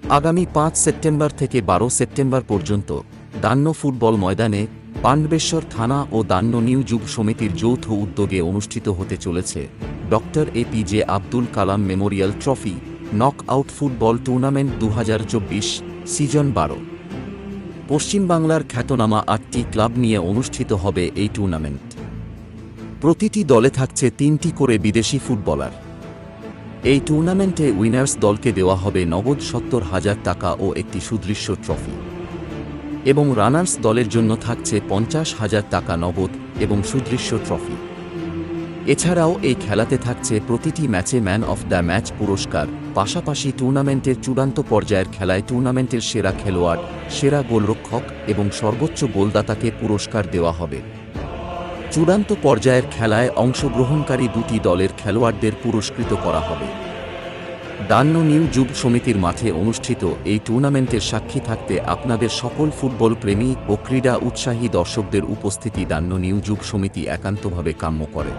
আগামী ৫ সেপ্টেম্বর থেকে ১২ সেপ্টেম্বর পর্যন্ত দান্য ফুটবল ময়দানে পান্ডবেশ্বর থানা ও দান্য নিউ যুব সমিতির যৌথ উদ্যোগে অনুষ্ঠিত হতে চলেছে doctor APJ Abdul Kalam memorial trophy knock out football tournament ২০২৪ season ১২। পশ্চিমবাংলার খ্যাতনামা ৮টি ক্লাব নিয়ে অনুষ্ঠিত হবে এই টুর্নামেন্ট। প্রতিটি দলে থাকছে ৩টি করে বিদেশি ফুটবলার। এই টুর্নামেন্টে উইনার্স দলকে দেওয়া হবে নগদ ৭০,০০০ টাকা ও একটি সুদৃশ্য ট্রফি এবং রানার্স দলের জন্য থাকছে ৫০,০০০ টাকা নগদ এবং সুদৃশ্য ট্রফি। এছাড়াও এই খেলাতে থাকছে প্রতিটি ম্যাচে ম্যান অফ দ্য ম্যাচ পুরস্কার। পাশাপাশি টুর্নামেন্টের চূড়ান্ত পর্যায়ের খেলায় টুর্নামেন্টের সেরা খেলোয়াড়, সেরা গোলরক্ষক এবং সর্বোচ্চ গোলদাতাকে পুরস্কার দেওয়া হবে। চূড়ান্ত পর্যায়ের খেলায় অংশগ্রহণকারী দুটি দলের খেলোয়াড়দের পুরস্কৃত করা হবে। দান্য নিউ যুব সমিতির মাঠে অনুষ্ঠিত এই টুর্নামেন্টের সাক্ষী থাকতে আপনাদের সকল ফুটবল প্রেমী ও ক্রীড়া উৎসাহী দর্শকদের উপস্থিতি দান্য নিউ যুব সমিতি একান্তভাবে কাম্য করে।